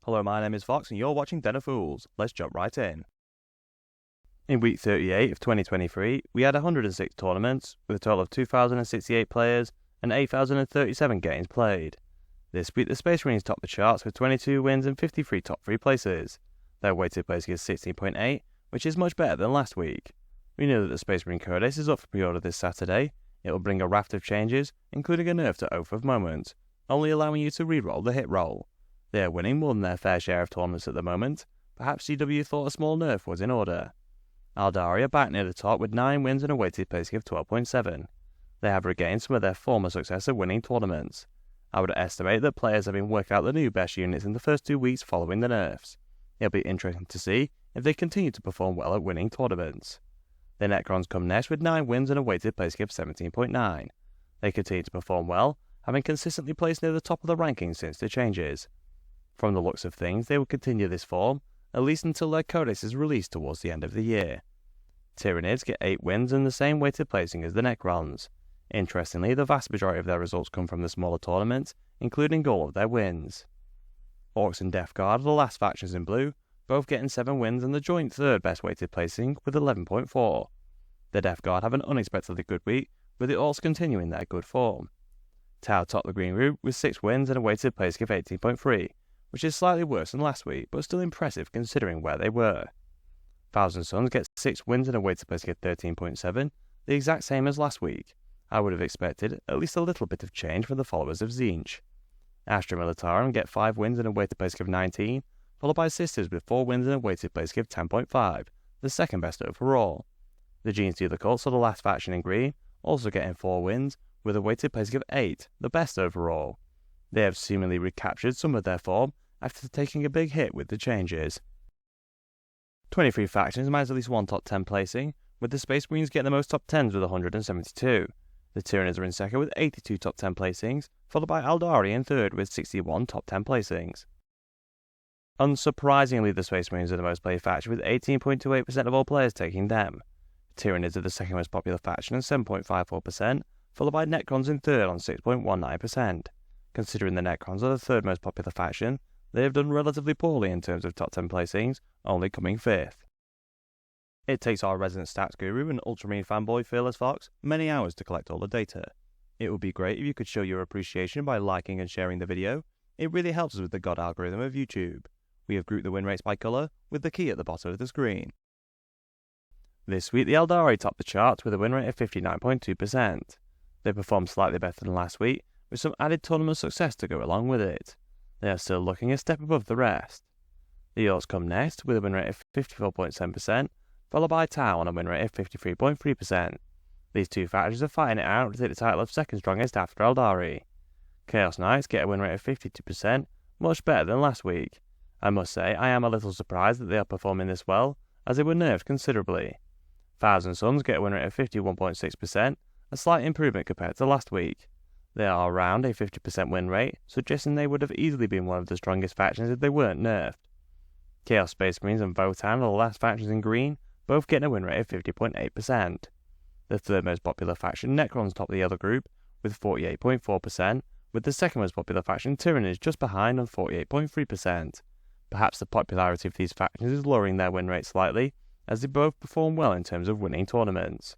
Hello, my name is Fox and you're watching Den of Fools. Let's jump right in. In week 38 of 2023, we had 106 tournaments with a total of 2,068 players and 8,037 games played. This week the Space Marines topped the charts with 22 wins and 53 top 3 places. Their weighted place is 16.8, which is much better than last week. We know that the Space Marine Codex is up for pre-order this Saturday. It will bring a raft of changes, including a nerf to Oath of Moment, only allowing you to re-roll the hit roll. They are winning more than their fair share of tournaments at the moment. Perhaps CW thought a small nerf was in order. Aldari are back near the top with 9 wins and a weighted placing of 12.7. They have regained some of their former success of winning tournaments. I would estimate that players have been working out the new best units in the first 2 weeks following the nerfs. It'll be interesting to see if they continue to perform well at winning tournaments. The Necrons come next with 9 wins and a weighted placing of 17.9. They continue to perform well, having consistently placed near the top of the rankings since the changes. From the looks of things, they will continue this form, at least until their Codex is released towards the end of the year. Tyranids get 8 wins and the same weighted placing as the Necrons. Interestingly, the vast majority of their results come from the smaller tournaments, including all of their wins. Orcs and Death Guard are the last factions in blue, both getting 7 wins and the joint third best weighted placing with 11.4. The Death Guard have an unexpectedly good week, with the Orcs continuing their good form. Tau top the green group with 6 wins and a weighted placing of 18.3. which is slightly worse than last week, but still impressive considering where they were. Thousand Sons gets 6 wins and a weighted placing of 13.7, the exact same as last week. I would have expected at least a little bit of change from the followers of Tzeentch. Astra Militarum get 5 wins and a weighted placing of 19, followed by Sisters with 4 wins and a weighted placing of 10.5, the second best overall. The Genestealer Cults are the last faction in green, also getting 4 wins, with a weighted placing of 8, the best overall. They have seemingly recaptured some of their form after taking a big hit with the changes. 23 factions managed at least one top 10 placing, with the Space Marines getting the most top 10s with 172. The Tyranids are in second with 82 top 10 placings, followed by Aldari in third with 61 top 10 placings. Unsurprisingly, the Space Marines are the most played faction with 18.28% of all players taking them. Tyranids are the second most popular faction at 7.54%, followed by Necrons in third on 6.19%. Considering the Necrons are the third most popular faction, they have done relatively poorly in terms of top 10 placings, only coming 5th. It takes our resident stats guru and Ultramarine fanboy Fearless Fox many hours to collect all the data. It would be great if you could show your appreciation by liking and sharing the video. It really helps us with the God algorithm of YouTube. We have grouped the win rates by colour, with the key at the bottom of the screen. This week the Aldari topped the charts with a win rate of 59.2%. They performed slightly better than last week, with some added tournament success to go along with it. They are still looking a step above the rest. The Orcs come next with a win rate of 54.7%, followed by Tau on a win rate of 53.3%. These two factions are fighting it out to take the title of second strongest after Aldari. Chaos Knights get a win rate of 52%, much better than last week. I must say I am a little surprised that they are performing this well, as they were nerfed considerably. Thousand Sons get a win rate of 51.6%, a slight improvement compared to last week. They are around a 50% win rate, suggesting they would have easily been one of the strongest factions if they weren't nerfed. Chaos Space Marines and Votan are the last factions in green, both getting a win rate of 50.8%. The third most popular faction, Necrons, top the other group, with 48.4%, with the second most popular faction, Tyranids, just behind on 48.3%. Perhaps the popularity of these factions is lowering their win rate slightly, as they both perform well in terms of winning tournaments.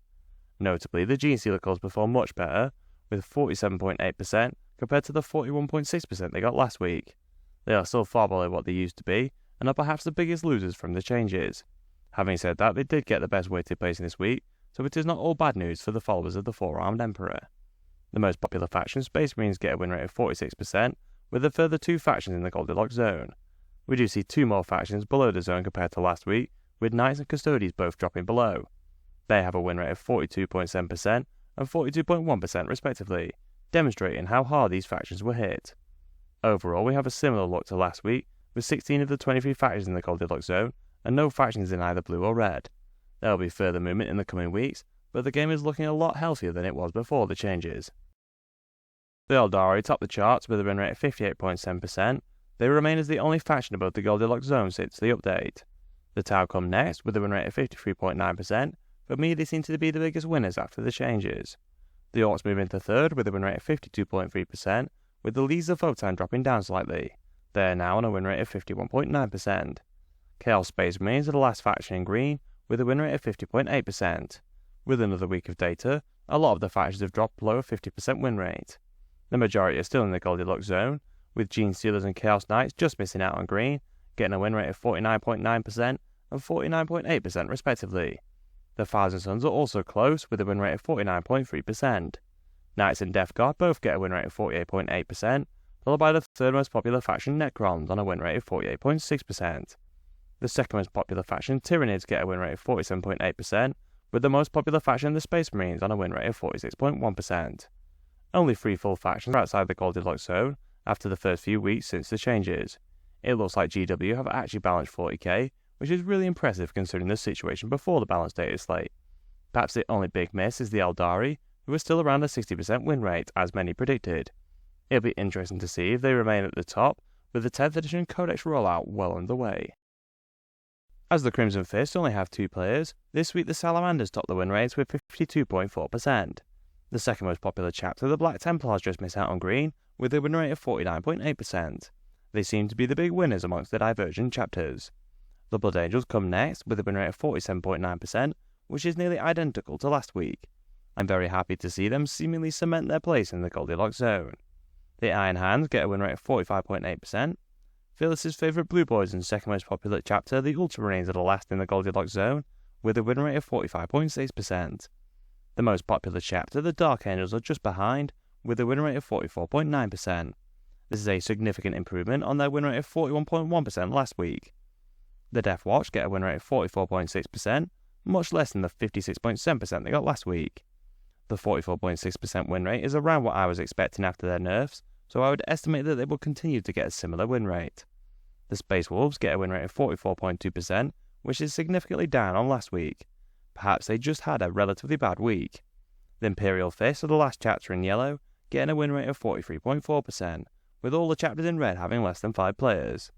Notably, the Genestealer Cults perform much better, with 47.8% compared to the 41.6% they got last week. They are still far below what they used to be, and are perhaps the biggest losers from the changes. Having said that, they did get the best weighted placing this week, so it is not all bad news for the followers of the Four-Armed Emperor. The most popular faction, Space Marines, get a win rate of 46%, with a further 2 factions in the Goldilocks zone. We do see 2 more factions below the zone compared to last week, with Knights and Custodians both dropping below. They have a win rate of 42.7% and 42.1% respectively, demonstrating how hard these factions were hit. Overall, we have a similar look to last week, with 16 of the 23 factions in the Goldilocks zone, and no factions in either blue or red. There will be further movement in the coming weeks, but the game is looking a lot healthier than it was before the changes. The Aldari top the charts with a win rate of 58.7%. They remain as the only faction above the Goldilocks zone since the update. The Tau come next with a win rate of 53.9%, but me they seem to be the biggest winners after the changes. The Orcs move into third with a win rate of 52.3%, with the Legions of Votan dropping down slightly. They are now on a win rate of 51.9%. Chaos Space Marines are the last faction in green, with a win rate of 50.8%. With another week of data, a lot of the factions have dropped below a 50% win rate. The majority are still in the Goldilocks zone, with Gene Stealers and Chaos Knights just missing out on green, getting a win rate of 49.9% and 49.8% respectively. The Thousand Sons are also close, with a win rate of 49.3%. Knights and Death Guard both get a win rate of 48.8%, followed by the third most popular faction Necrons on a win rate of 48.6%. The second most popular faction Tyranids get a win rate of 47.8%, with the most popular faction the Space Marines on a win rate of 46.1%. Only 3 full factions are outside the Goldilocks zone after the first few weeks since the changes. It looks like GW have actually balanced 40k, which is really impressive considering the situation before the balanced data slate. Perhaps the only big miss is the Eldari, who are still around a 60% win rate, as many predicted. It'll be interesting to see if they remain at the top, with the 10th edition Codex rollout well underway. As the Crimson Fist only have 2 players, this week the Salamanders top the win rates with 52.4%. The second most popular chapter, the Black Templars, just miss out on green, with a win rate of 49.8%. They seem to be the big winners amongst the divergent chapters. The Blood Angels come next, with a win rate of 47.9%, which is nearly identical to last week. I'm very happy to see them seemingly cement their place in the Goldilocks zone. The Iron Hands get a win rate of 45.8%. Phyllis's favourite Blue Boys and second most popular chapter, the Ultramarines, are the last in the Goldilocks zone, with a win rate of 45.6%. The most popular chapter, the Dark Angels, are just behind, with a win rate of 44.9%. This is a significant improvement on their win rate of 41.1% last week. The Death Watch get a win rate of 44.6%, much less than the 56.7% they got last week. The 44.6% win rate is around what I was expecting after their nerfs, so I would estimate that they will continue to get a similar win rate. The Space Wolves get a win rate of 44.2%, which is significantly down on last week. Perhaps they just had a relatively bad week. The Imperial Fists are the last chapter in yellow, getting a win rate of 43.4%, with all the chapters in red having less than 5 players.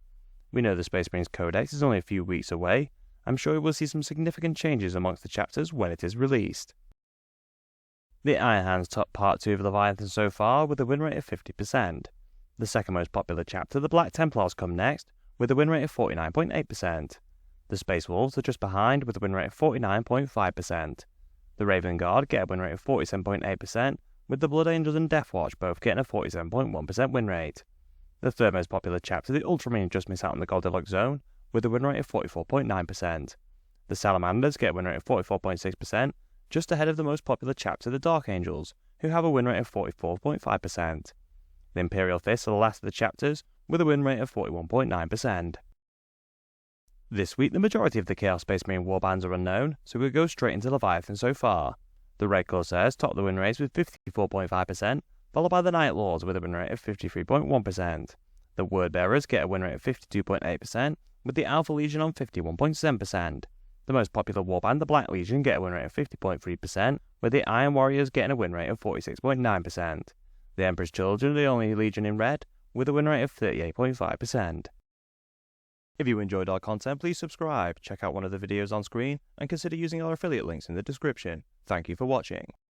We know the Space Marines Codex is only a few weeks away. I'm sure we will see some significant changes amongst the chapters when it is released. The Iron Hands top Part 2 of Leviathan so far with a win rate of 50%. The second most popular chapter, the Black Templars, come next with a win rate of 49.8%. The Space Wolves are just behind with a win rate of 49.5%. The Raven Guard get a win rate of 47.8%, with the Blood Angels and Death Watch both getting a 47.1% win rate. The third most popular chapter, the Ultramarines, just miss out on the Goldilocks zone with a win rate of 44.9%. The Salamanders get a win rate of 44.6%, just ahead of the most popular chapter, the Dark Angels, who have a win rate of 44.5%. The Imperial Fists are the last of the chapters, with a win rate of 41.9%. This week, the majority of the Chaos Space Marine warbands are unknown, so we'll go straight into Leviathan so far. The Red Corsairs top the win rates with 54.5%, followed by the Night Lords with a win rate of 53.1%. The Word Bearers get a win rate of 52.8%, with the Alpha Legion on 51.7%. The most popular warband, the Black Legion, get a win rate of 50.3%, with the Iron Warriors getting a win rate of 46.9%. The Emperor's Children are the only Legion in red, with a win rate of 38.5%. If you enjoyed our content, please subscribe, check out one of the videos on screen, and consider using our affiliate links in the description. Thank you for watching.